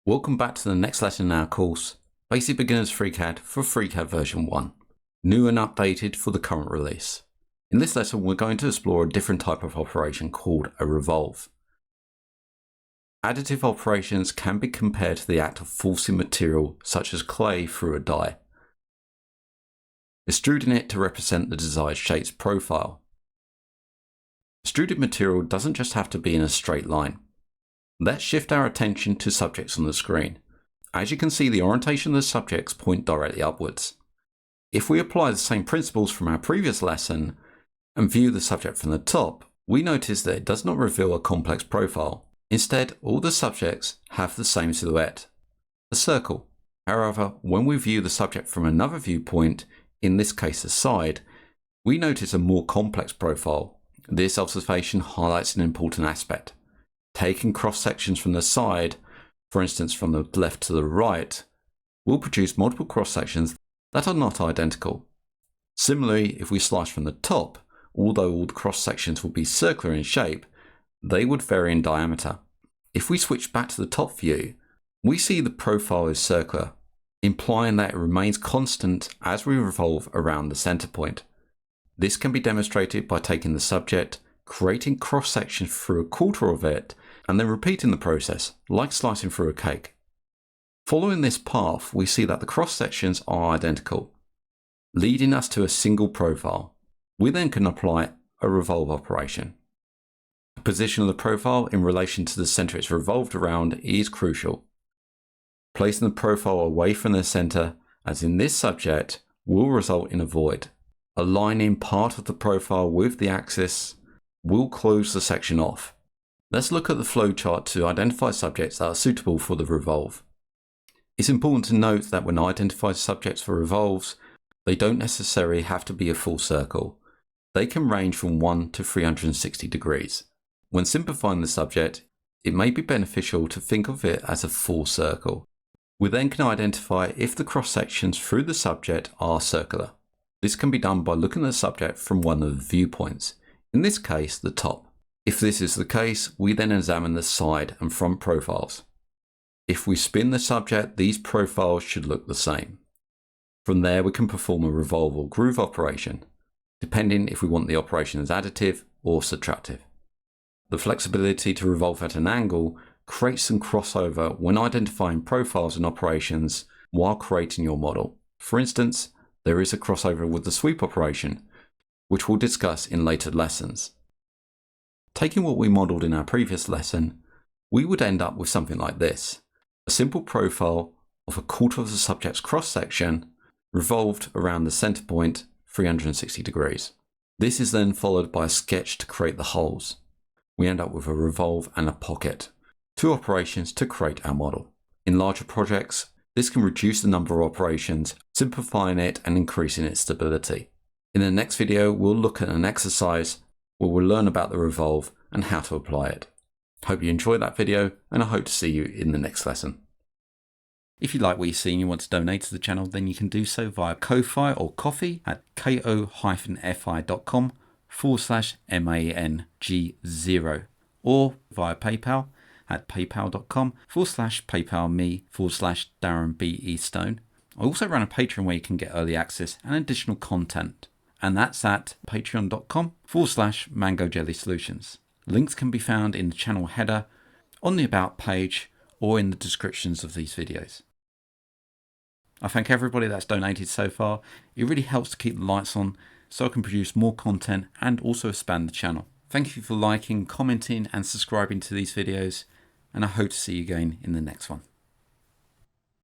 Welcome back to the next lesson in our course, Basic Beginners FreeCAD for FreeCAD version 1, new and updated for the current release. In this lesson, we're going to explore a different type of operation called a revolve. Additive operations can be compared to the act of forcing material such as clay through a die, extruding it to represent the desired shape's profile. Extruded material doesn't just have to be in a straight line. Let's shift our attention to subjects on the screen. As you can see, the orientation of the subjects point directly upwards. If we apply the same principles from our previous lesson and view the subject from the top, we notice that it does not reveal a complex profile. Instead, all the subjects have the same silhouette, a circle. However, when we view the subject from another viewpoint, in this case the side, we notice a more complex profile. This observation highlights an important aspect. Taking cross sections from the side, for instance from the left to the right, will produce multiple cross sections that are not identical. Similarly, if we slice from the top, although all the cross sections will be circular in shape, they would vary in diameter. If we switch back to the top view, we see the profile is circular, implying that it remains constant as we revolve around the center point. This can be demonstrated by taking the subject, creating cross sections through a quarter of it, and then repeating the process, like slicing through a cake. Following this path, we see that the cross sections are identical, leading us to a single profile. We then can apply a revolve operation. The position of the profile in relation to the center it's revolved around is crucial. Placing the profile away from the center, as in this subject, will result in a void. Aligning part of the profile with the axis will close the section off. Let's look at the flowchart to identify subjects that are suitable for the revolve. It's important to note that when identifying subjects for revolves, they don't necessarily have to be a full circle. They can range from 1 to 360 degrees. When simplifying the subject, it may be beneficial to think of it as a full circle. We then can identify if the cross sections through the subject are circular. This can be done by looking at the subject from one of the viewpoints, in this case the top. If this is the case, we then examine the side and front profiles. If we spin the subject, these profiles should look the same. From there, we can perform a revolve or groove operation, depending if we want the operation as additive or subtractive. The flexibility to revolve at an angle creates some crossover when identifying profiles and operations while creating your model. For instance, there is a crossover with the sweep operation, which we'll discuss in later lessons. Taking what we modeled in our previous lesson, we would end up with something like this. A simple profile of a quarter of the subject's cross-section revolved around the center point 360 degrees. This is then followed by a sketch to create the holes. We end up with a revolve and a pocket, two operations to create our model. In larger projects, this can reduce the number of operations, simplifying it and increasing its stability. In the next video, we'll look at an exercise where we'll learn about the revolve and how to apply it. Hope you enjoyed that video, and I hope to see you in the next lesson. If you like what you see and you want to donate to the channel, then you can do so via Ko-Fi or Ko-Fi at ko-fi.com/MANG0 or via PayPal at paypal.com/paypalme/DarrenBEstone. I also run a Patreon where you can get early access and additional content, and that's at patreon.com/MangoJellySolutions. Links can be found in the channel header, on the About page, or in the descriptions of these videos. I thank everybody that's donated so far. It really helps to keep the lights on so I can produce more content and also expand the channel. Thank you for liking, commenting and subscribing to these videos, and I hope to see you again in the next one.